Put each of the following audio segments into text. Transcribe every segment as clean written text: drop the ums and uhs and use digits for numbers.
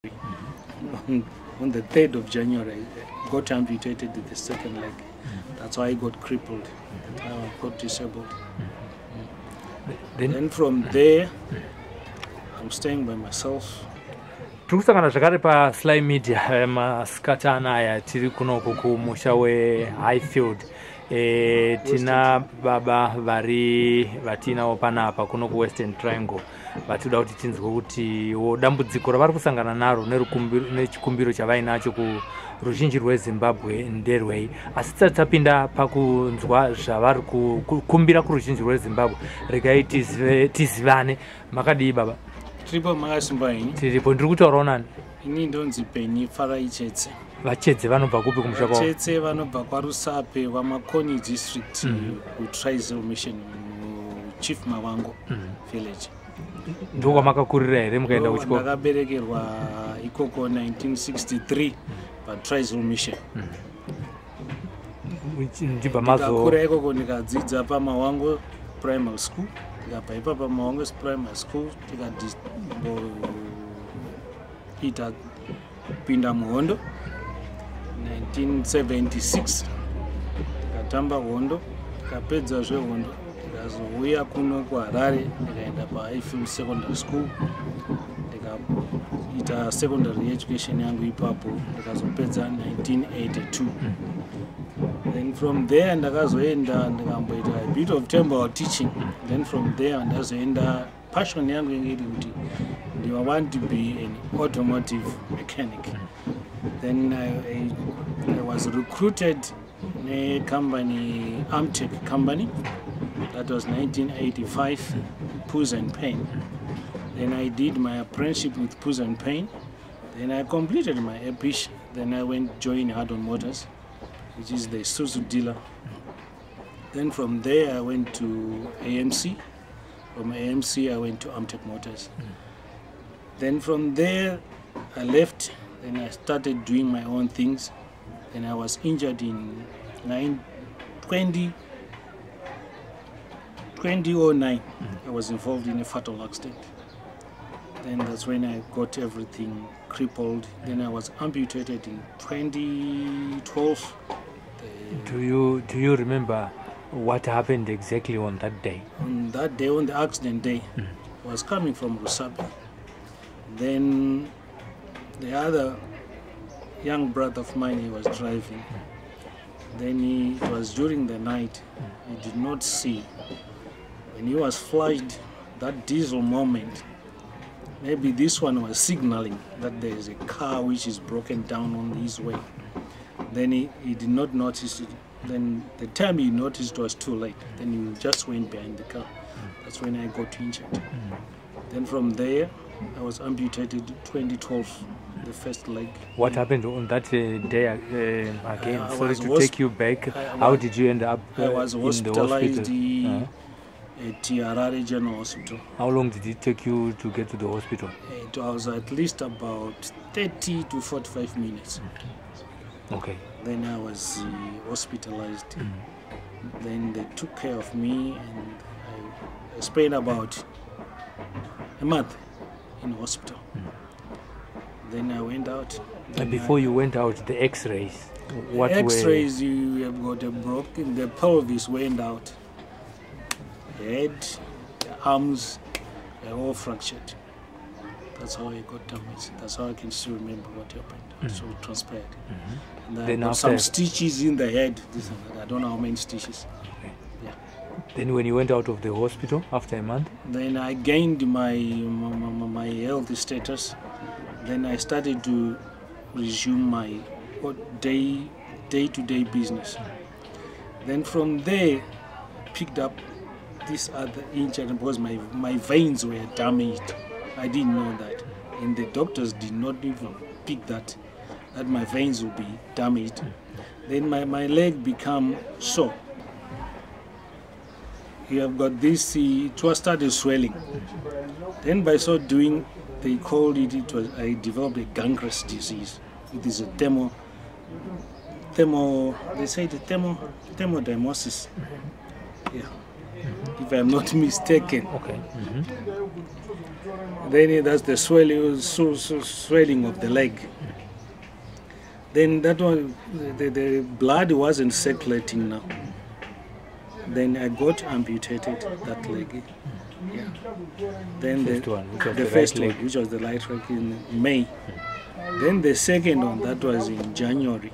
On the 3rd of January, I got amputated the second leg. That's why I got crippled. I got disabled. Then from there, I'm staying by myself. Tukusangana zvakare pa Sly Media masikati anaya tiri kunoku kumusha weHighfield. Tina baba vatina panapa kuno ku Western Triangle vatoda kuti tinzwe kuti dambudziko ravari kusangana naro nechikumbiro chavainacho ku ruzhinji rweZimbabwe nderwei. Asi tisati tapinda pakunzwa zvavari kukumbira kuruzhinji rweZimbabwe, regai tizivane. Makadii baba? Tiripo makasimba ini? Tiripo. Ndiri kutaurawo nani? Ini ndonzi Penny Farai Chetse. Vachedze vanobva kupi kumusha kwavo? Vachedze vanobva kwaRusape vaMakoni district kuTrizel Mission Chief Mavango village. Ndiko kwamakakurira here mukaenda kuchikoro? Ndakaberekerwa ikoko 1963 paTrizel Mission. Ndikakura ikoko ndikadzidza paMawango Primary School. Ndikabva ipapo paMawango Primary School tikadzimboita kupinda muhondo 1976 tikatamba hondo, tikapedza zvehondo tikazouya kuno kuHarare ndikaenda paHighfield Secondary School ndikaita secondary education yangu ipapo ndikazopedza 1982. Then from there ndakazoenda ndikamboita a bit of temple teaching. Then from there ndazoenda passion yangu iri kuti I want to be an automotive mechanic. Then I was recruited in a company, Amtech company. That was 1985, Pools and Pain. Then I did my apprenticeship with Pools and Pain. Then I completed my EPISH. Then I went join Hardon Motors, which is the Isuzu dealer. Then from there I went to AMC. From AMC I went to Amtech Motors. Then from there I left. Then I started doing my own things. Then I was injured in 2009. I was involved in a fatal accident. Then that's when I got everything crippled. Then I was amputated in 2012. Do you remember what happened exactly on that day? On that day, on the accident day, I was coming from Rusape. Then the other young brother of mine, he was driving. Then it was during the night. He did not see. When he was flashed, that diesel moment, maybe this one was signaling that there is a car which is broken down on his way. Then he did not notice it. Then the time he noticed was too late. Then he just went behind the car. That's when I got injured. Then from there, I was amputated 2012, the first leg. What happened on that day again? Sorry to take you back. How did you end up I was hospitalized at Harare General Hospital. How long did it take you to get to the hospital? It was at least about 30 to 45 minutes. Okay. Then I was hospitalized. Then they took care of me, and I spent about a month in hospital. Then I went out. And before you went out, the X-rays. What X-rays? You have got a broken. The pelvis went out. The head, the arms, they're all fractured. That's how I got damaged. That's how I can still remember what happened. So it transpired. And I got some stitches in the head. This and that. I don't know how many stitches. Okay. Yeah. Then when you went out of the hospital after a month? Then I gained my health status. Then I started to resume my day-to-day business. Then from there, picked up this other injury because my veins were damaged. I didn't know that, and the doctors did not even pick that my veins would be damaged. Then my leg became sore. You have got this, it was started swelling. Then by so doing, they called it, I developed a gangrenous disease. It is a thermodymosis. Yeah. if I'm not mistaken. Okay. Then that's the swelling of the leg. Then that one, the blood wasn't circulating now. Then I got amputated that leg. Yeah. Then the first one, which was the right leg, in May. Then the second one, that was in January.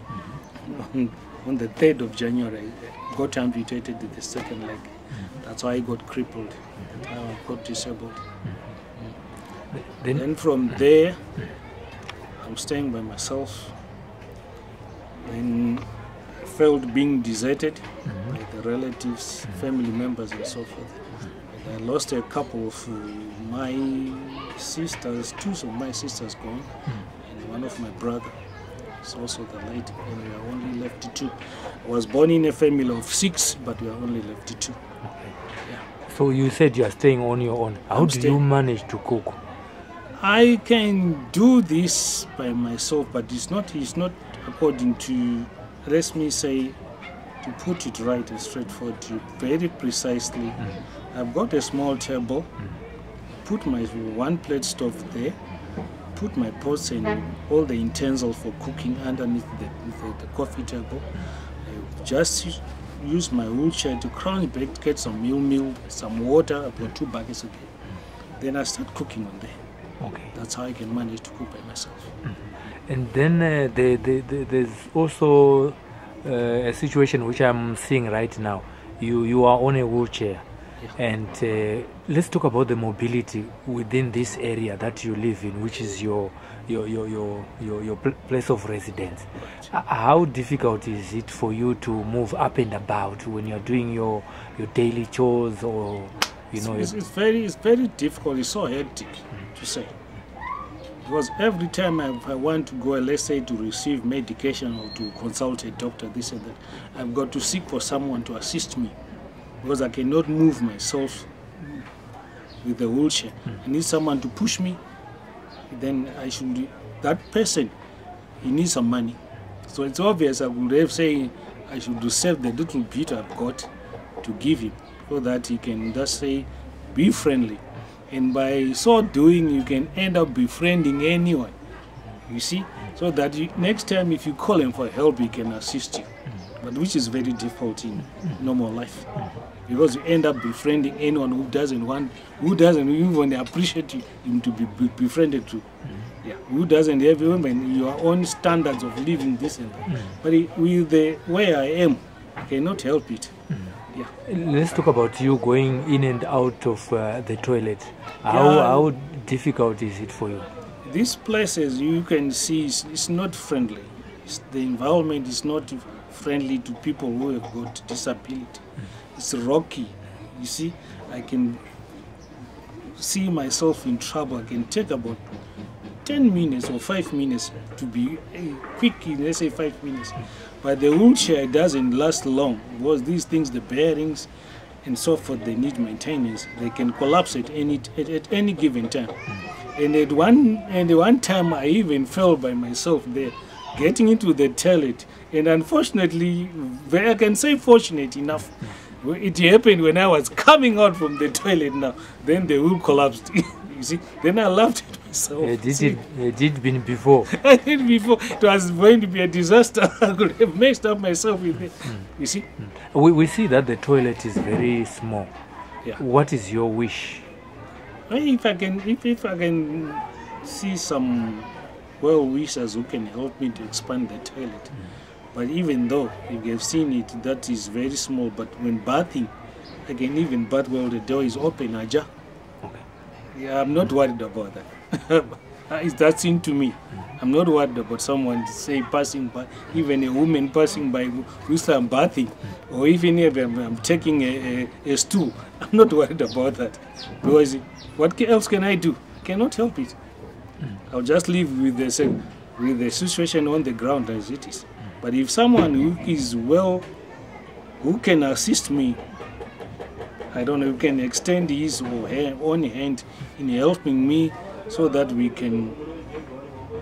On the 3rd of January, I got amputated the second leg. That's why I got crippled. I got disabled. Then from there, I'm staying by myself. Then I felt being deserted by the relatives, family members, and so forth. I lost a couple of my sisters, 2 of my sisters gone, and one of my brother is also the late, and we are only left 2. I was born in a family of 6, but we are only left 2. Yeah. So you said you are staying on your own. How do you manage to cook? I can do this by myself, but it's not according to, let me say, to put it right and straightforward to you, very precisely. I've got a small table, put my 1-plate stove there, put my pots and all the utensils for cooking underneath the coffee table. I just use my wheelchair to crown back, get some meal, some water. I've got 2 buckets of it. Then I start cooking on there. Okay. That's how I can manage to cook by myself. And then there's also a situation which I'm seeing right now. You are on a wheelchair. Yeah. And let's talk about the mobility within this area that you live in, which is your place of residence. Right. How difficult is it for you to move up and about when you're doing your daily chores, or it's very difficult. It's so hectic to say, because every time I want to go, let's say, to receive medication or to consult a doctor, this and that, I've got to seek for someone to assist me, because I cannot move myself with the wheelchair. I need someone to push me. Then that person, he needs some money. So it's obvious I would have say I should save the little bit I've got to give him, so that he can just say, be friendly. And by so doing, you can end up befriending anyone, you see, so that next time if you call him for help, he can assist you. But which is very difficult in normal life, because you end up befriending anyone who doesn't even appreciate him to be befriended to. Yeah, who doesn't have even your own standards of living this and that. But with the way I am, I cannot help it. Yeah. Let's talk about you going in and out of the toilet. How difficult is it for you? These places, you can see, it's not friendly. The environment is not friendly to people who have got disability. It's rocky. You see, I can see myself in trouble. I can take about 10 minutes or 5 minutes to be quick, let's say 5 minutes. But the wheelchair doesn't last long, because these things, the bearings and so forth, they need maintenance. They can collapse at any given time. And at one time, I even fell by myself there, getting into the toilet. And unfortunately, I can say fortunate enough, it happened when I was coming out from the toilet now. Then the wheel collapsed. You see, then I laughed at myself. Did been before? I did before. It was going to be a disaster. I could have messed up myself with it. You see? We see that the toilet is very small. Yeah. What is your wish? If I can see some well-wishers who can help me to expand the toilet. But even though, if you have seen it, that is very small. But when bathing, I can even bath while the door is open, aja. Okay. Yeah, I'm not worried about that. It's that seen to me. I'm not worried about someone say passing by, even a woman passing by whilst I'm bathing, or even if I'm taking a stool. I'm not worried about that, because what else can I do? I cannot help it. I'll just live with the situation on the ground as it is. But if someone who is who can assist me, I don't know, who can extend his or her own hand in helping me, so that we can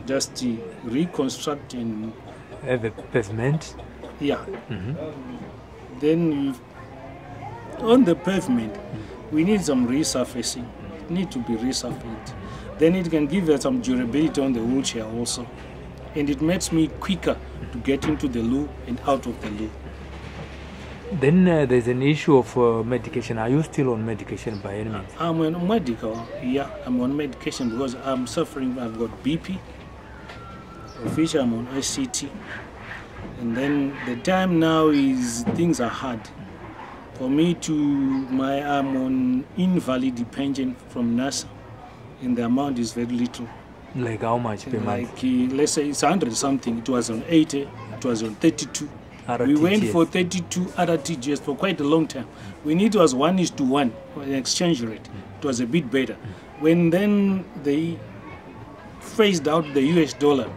just reconstruct and have a pavement. Yeah. Then on the pavement, we need some resurfacing. It needs to be resurfaced. Then it can give us some durability on the wheelchair also. And it makes me quicker to get into the loo and out of the loo. Then there's an issue of medication. Are you still on medication by any means? I'm on medical, yeah, I'm on medication because I'm suffering, I've got BP, of which I'm on ICT. And then the time now is, things are hard. For me I'm on invalid pension from NASA, and the amount is very little. Like how much per month? Like, let's say it's 100 something, it was on 80, it was on 32. We went for 32 RTGS for quite a long time. When it was 1:1 exchange rate, it was a bit better. When then they phased out the US dollar,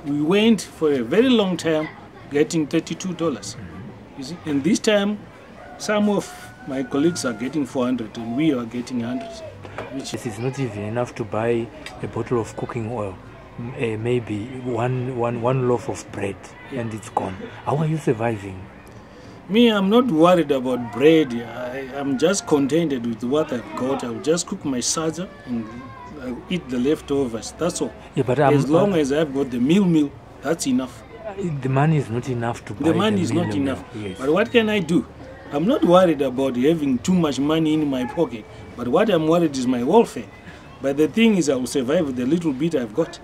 we went for a very long time getting $32. You see, and this time, some of my colleagues are getting 400 and we are getting 100. Which this is not even enough to buy a bottle of cooking oil. Maybe one loaf of bread, and it's gone. How are you surviving? Me, I'm not worried about bread. I'm just contented with what I've got. I'll just cook my sadza and I'll eat the leftovers. That's all. Yeah, but as long as I've got the meal, that's enough. The money is not enough to buy the money is not enough. Yes. But what can I do? I'm not worried about having too much money in my pocket. But what I'm worried is my welfare. But the thing is, I will survive with the little bit I've got.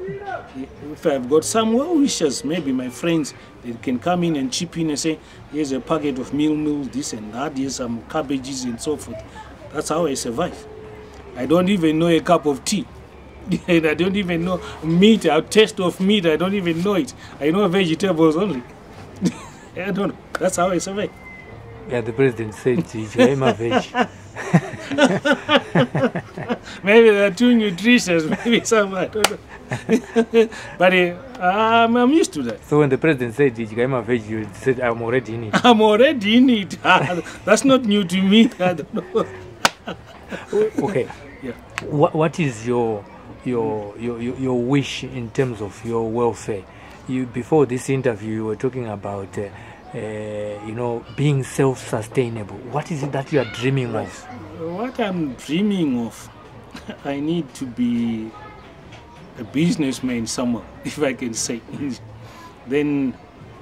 If I've got some well-wishers, maybe my friends, they can come in and chip in and say, here's a packet of meal, this and that, here's some cabbages and so forth. That's how I survive. I don't even know a cup of tea. And I don't even know meat, a taste of meat, I don't even know it. I know vegetables only. I don't know. That's how I survive. Yeah, the president said, I'm a veg. Maybe they're too nutritious, maybe some, I don't know. But I'm used to that. So when the president said, I'm a veg, you said, I'm already in it. I'm already in it. That's not new to me. I don't know. Okay. Yeah. What is your wish in terms of your welfare? Before this interview, you were talking about being self-sustainable. What is it that you are dreaming of? What I'm dreaming of, I need to be a businessman somewhere, if I can say. Then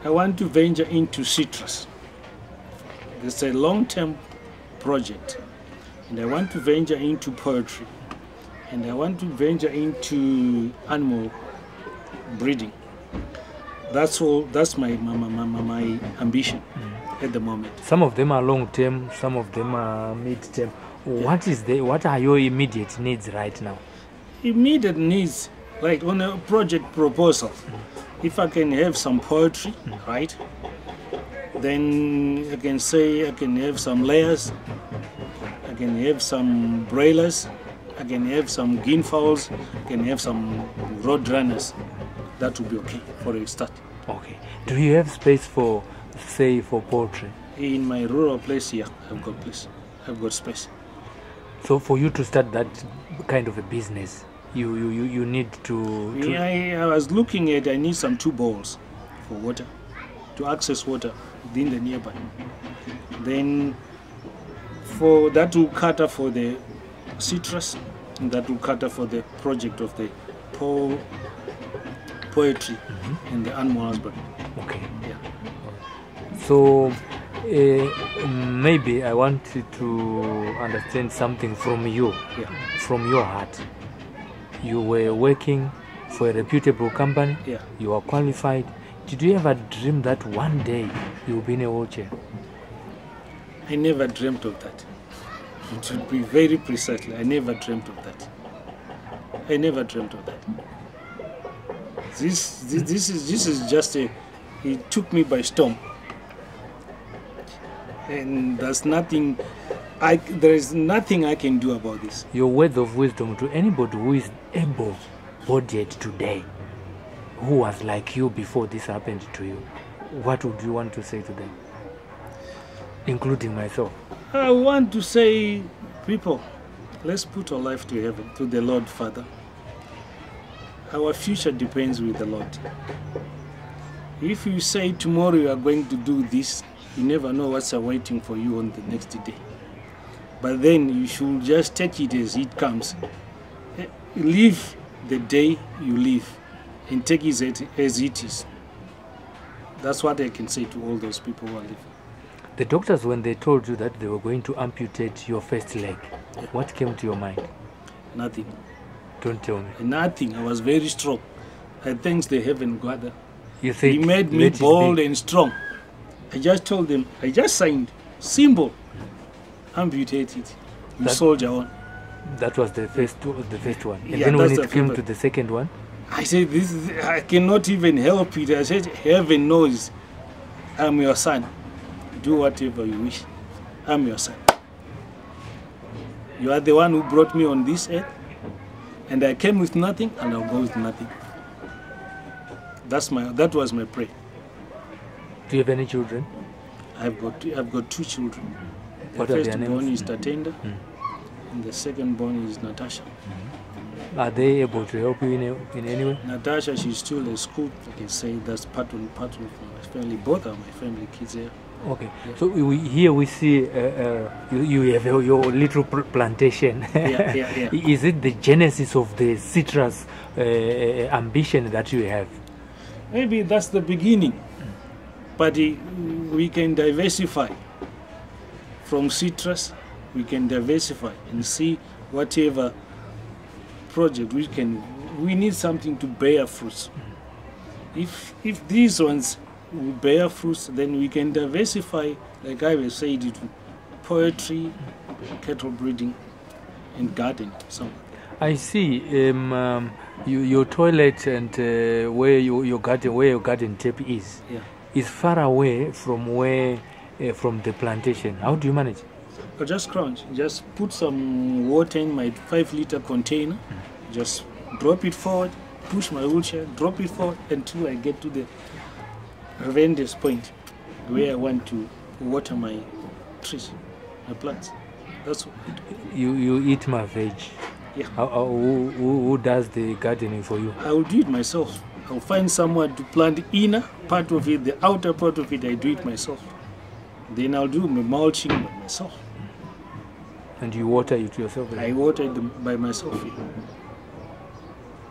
I want to venture into citrus. It's a long-term project. And I want to venture into poetry. And I want to venture into animal breeding. That's all. That's my ambition at the moment. Some of them are long term, some of them are mid term. Yeah. What are your immediate needs right now? Immediate needs, like on a project proposal. If I can have some poetry, right? Then I can say I can have some layers. I can have some broilers. I can have some guinea fowls. I can have some road runners. That would be okay for a start. Okay. Do you have space for, say, for poultry? In my rural place, yeah, I've got place. I've got space. So for you to start that kind of a business, you need to... Yeah, I was looking at, I need some 2 bowls for water, to access water within the nearby. Then for that will cater for the citrus, and that will cater for the project of the poetry and the animal husbandry. Okay. Yeah. So maybe I wanted to understand something from you, from your heart. You were working for a reputable company. Yeah. You are qualified. Did you ever dream that one day you'll be in a wheelchair? I never dreamt of that. It would be very precisely. I never dreamt of that. I never dreamt of that. This is just it took me by storm. And there's nothing there is nothing I can do about this. Your words of wisdom to anybody who is able-bodied today, who was like you before this happened to you, what would you want to say to them, including myself? I want to say, people, let's put our life to heaven, to the Lord Father. Our future depends with the Lord. If you say tomorrow you are going to do this, you never know what's awaiting for you on the next day. But then you should just take it as it comes. Live the day you live and take it as it is. That's what I can say to all those people who are living. The doctors, when they told you that they were going to amputate your first leg, what came to your mind? Nothing. Don't tell me. Nothing. I was very strong. I thanks the Heaven God. You said, He made me "Let it bold be." and strong. I just told them, I just signed, simple, amputate it. You That- soldier on. That was the first one. And Yeah, then when that's it the came first to the second one, I said, I cannot even help it. I said, Heaven knows I'm your son. Do whatever you wish. I'm your son. You are the one who brought me on this earth, and I came with nothing, and I'll go with nothing. That was my prayer. do you have any children? I've got two children. The What are their first born names? is Tatenda, and the second born is Natasha. Are they able to help you in any way? Natasha, she's still at school. I can say that's part of my family. Both are my family kids here. Okay. So here we see you have your little plantation. Yeah. Is it the genesis of the citrus ambition that you have? Maybe that's the beginning, but we can diversify from citrus. We can diversify and see whatever project we need something to bear fruits. If these ones will bear fruits, then we can diversify, like I was saying, to poetry, cattle breeding, and garden. So I see. Your toilet and where your garden tape is far away from from the plantation. How do you manage? I just crunch. Just put some water in my 5-liter container. Just drop it forward, push my wheelchair, drop it forward until I get to the horrendous point where I want to water my trees, my plants. That's what I do. You eat my veg. Yeah. Who does the gardening for you? I will do it myself. I'll find someone to plant the inner part of it, the outer part of it, I do it myself. Then I'll do my mulching by myself. And you water it yourself? I water it by myself.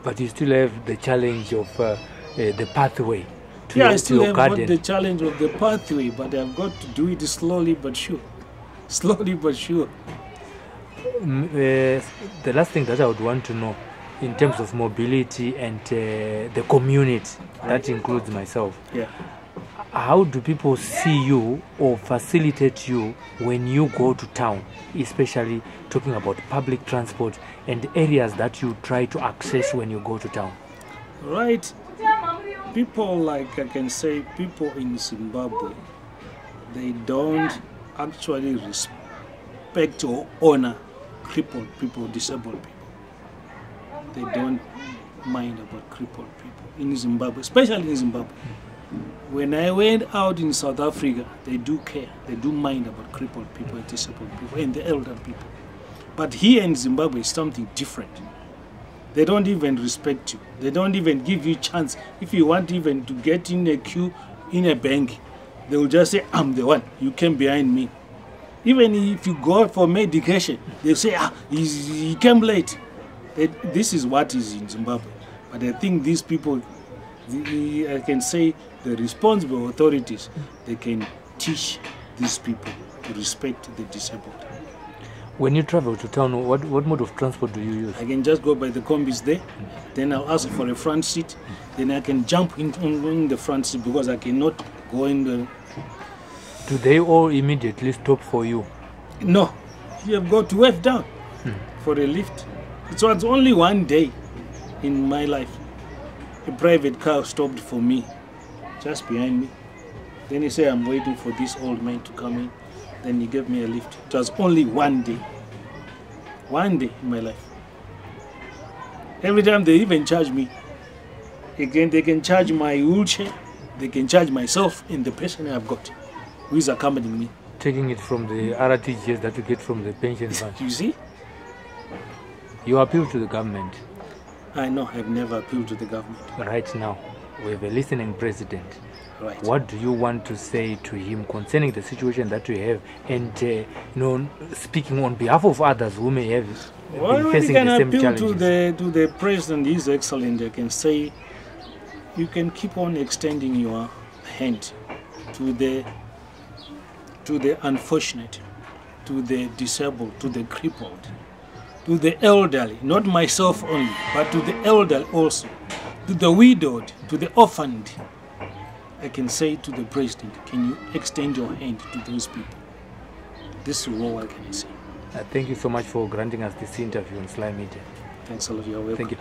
But you still have the challenge of the pathway to, I your, still to your have garden. got the challenge of the pathway, but I've got to do it slowly but sure. Slowly but sure. The last thing that I would want to know in terms of mobility and the community, that includes myself. Yeah. How do people see you or facilitate you when you go to town, especially talking about public transport and areas that you try to access when you go to town? Right. People, like I can say, people in Zimbabwe, they don't actually respect or honor crippled people, disabled people. They don't mind about crippled people in Zimbabwe, especially in Zimbabwe. When I went out in South Africa, they do care. They do mind about crippled people and disabled people and the elder people. But here in Zimbabwe, it's something different. They don't even respect you. They don't even give you a chance. If you want even to get in a queue in a bank, they will just say, I'm the one. You came behind me. Even if you go for medication, they'll say, he came late. This is what is in Zimbabwe. But I think these people, I can say the responsible authorities, they can teach these people to respect the disabled. When you travel to town, what mode of transport do you use? I can just go by the combis there, then I'll ask for a front seat, then I can jump in the front seat because I cannot go in the... Do they all immediately stop for you? No, you have got to wave down for a lift. It was only one day in my life. A private car stopped for me, just behind me. Then he said, I'm waiting for this old man to come in. Then he gave me a lift. It was only one day. One day in my life. Every time they even charge me. Again, they can charge my wheelchair, they can charge myself and the person I've got who is accompanying me. Taking it from the RTGS that you get from the pension fund. You see? You appeal to the government I know I've never appealed to the government. right now. we have a listening president. Right. What do you want to say to him concerning the situation that we have, and speaking on behalf of others who may have been We facing can the same appeal challenges? to the president. He's excellent. I can say you can keep on extending your hand to the unfortunate, to the disabled, to the crippled, to the elderly, not myself only, but to the elderly also, to the widowed, to the orphaned. I can say to the president, can you extend your hand to those people? This is all I can say. Thank you so much for granting us this interview on Sly Media. Thanks a lot. You're welcome. Thank you.